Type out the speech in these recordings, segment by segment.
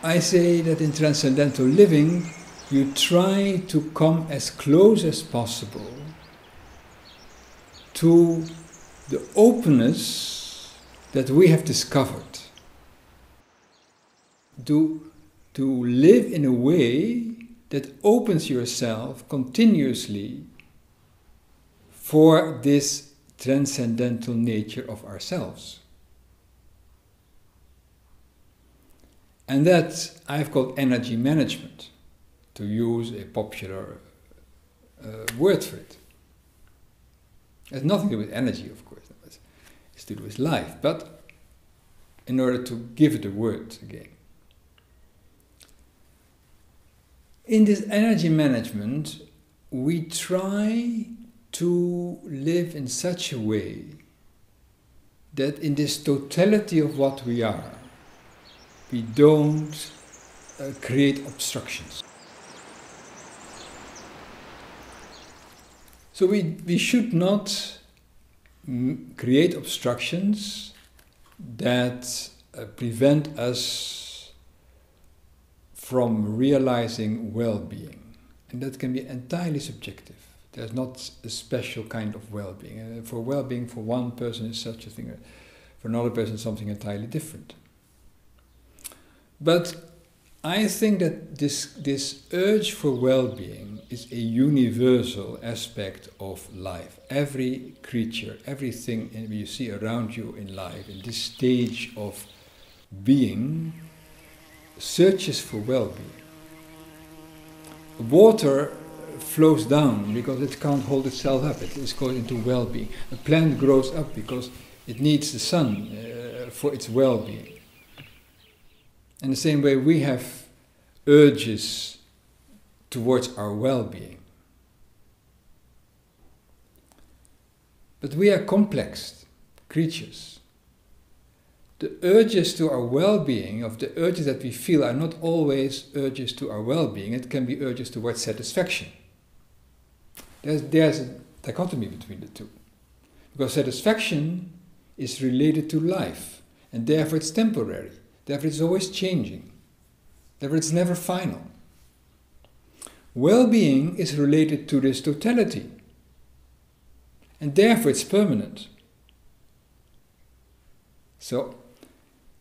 I say that in transcendental living, you try to come as close as possible to the openness that we have discovered. To live in a way that opens yourself continuously for this transcendental nature of ourselves. And that I've called energy management, to use a popular word for it. It has nothing to do with energy, of course, it's to do with life, but in order to give it a word again. In this energy management, we try to live in such a way that in this totality of what we are, we don't create obstructions. So we should not create obstructions that prevent us from realizing well-being. And that can be entirely subjective. There's not a special kind of well-being. For well-being, for one person is such a thing, for another person something entirely different. But I think that this urge for well-being is a universal aspect of life. Every creature, everything you see around you in life, in this stage of being, searches for well-being. Water flows down because it can't hold itself up. It is going into well-being. A plant grows up because it needs the sun for its well-being. In the same way, we have urges towards our well-being. But we are complex creatures. The urges to our well-being, of the urges that we feel, are not always urges to our well-being. It can be urges towards satisfaction. There's a dichotomy between the two. Because satisfaction is related to life, and therefore it's temporary. Therefore it's always changing. Therefore it's never final. Well-being is related to this totality, and therefore it's permanent. So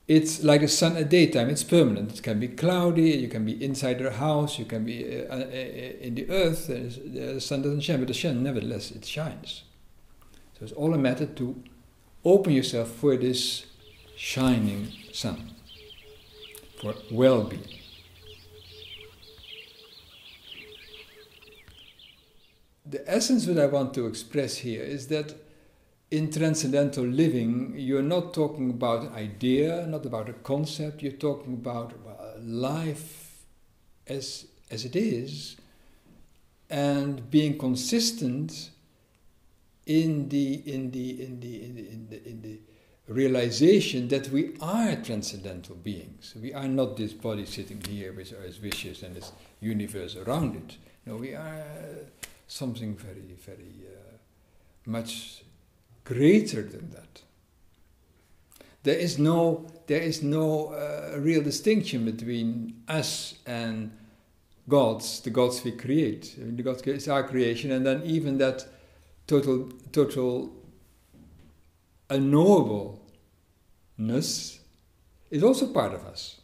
it's like the sun at daytime, it's permanent. It can be cloudy, you can be inside a house, you can be in the earth, the sun doesn't shine, but the sun, nevertheless, it shines. So it's all a matter to open yourself for this shining sun, for well-being. The essence that I want to express here is that in transcendental living, you're not talking about an idea, not about a concept, you're talking about life as it is, and being consistent in the realization that we are transcendental beings. We are not this body sitting here with its wishes and this universe around it. No, we are something very, very much greater than that. There is no real distinction between us and gods, the gods we create. I mean, the gods is our creation, and then even that total unknowableness is also part of us.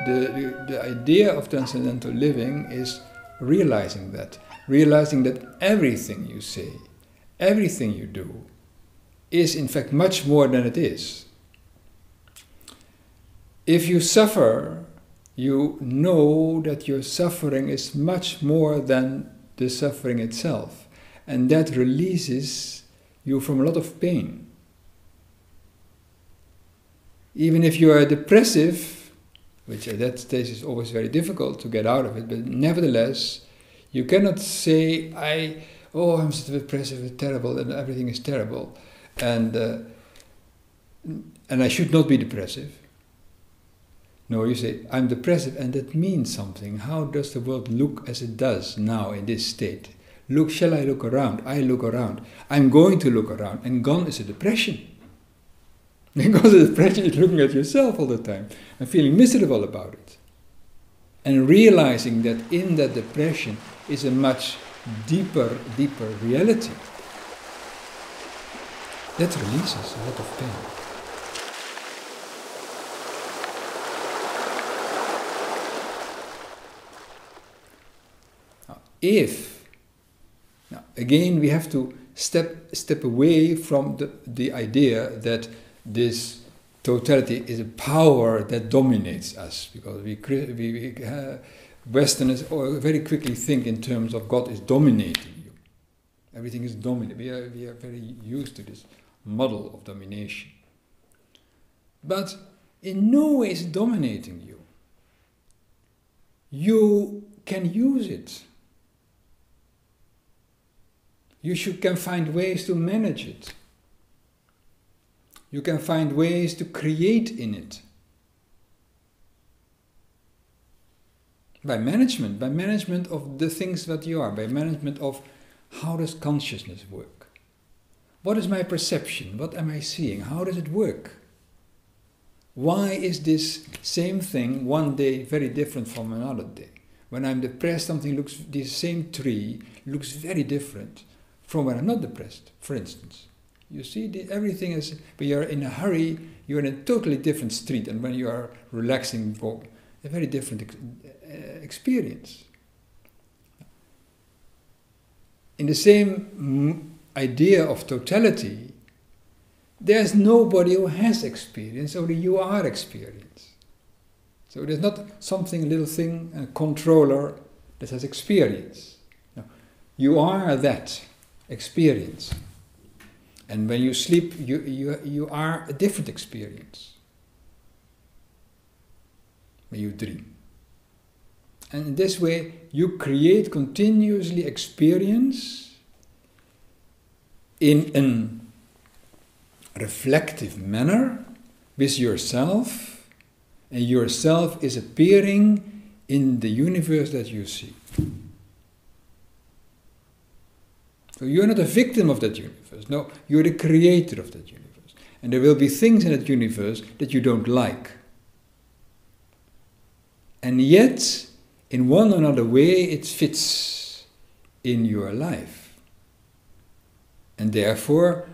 The idea of transcendental living is realizing that everything you say, everything you do, is in fact much more than it is. If you suffer, you know that your suffering is much more than the suffering itself, and that releases you from a lot of pain. Even if you are depressive, which at that stage is always very difficult to get out of it, but nevertheless, you cannot say, I'm so depressive, it's terrible, and everything is terrible, and I should not be depressive. No, you say, I'm depressive, and that means something. How does the world look as it does now in this state? look, shall I look around? I look around. I'm going to look around, and gone is a depression. Because the depression is looking at yourself all the time and feeling miserable about it. And realizing that in that depression is a much deeper reality. That releases a lot of pain. Now again we have to step away from the idea that this totality is a power that dominates us, because we Westerners very quickly think in terms of God is dominating you. Everything is dominated. We are very used to this model of domination. But in no way is it dominating you. You can use it. You can find ways to manage it. You can find ways to create in it. By management of the things that you are, by management of how does consciousness work? What is my perception? What am I seeing? How does it work? Why is this same thing one day very different from another day? When I'm depressed, this same tree looks very different from when I'm not depressed, for instance. You see, everything is, when you're in a hurry, you're in a totally different street, and when you are relaxing, a very different experience. In the same idea of totality, there's nobody who has experience, only you are experience. So there's not something, a little thing, a controller that has experience. No. You are that experience. And when you sleep, you are a different experience. When you dream. And in this way, you create continuously experience in a reflective manner with yourself, and yourself is appearing in the universe that you see. So you're not a victim of that universe. No, you're the creator of that universe. And there will be things in that universe that you don't like. And yet, in one or another way, it fits in your life. And therefore,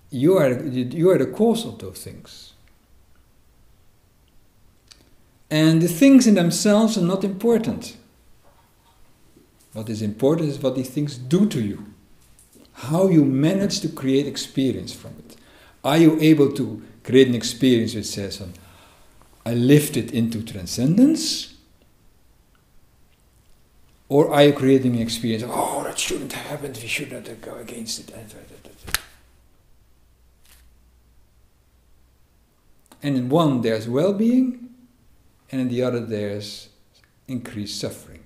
you are the cause of those things. And the things in themselves are not important. What is important is what these things do to you. How you manage to create experience from it. Are you able to create an experience which says, I lift it into transcendence? Or are you creating an experience of, oh, that shouldn't have happened, we should not go against it. And in one there's well-being, and in the other there's increased suffering.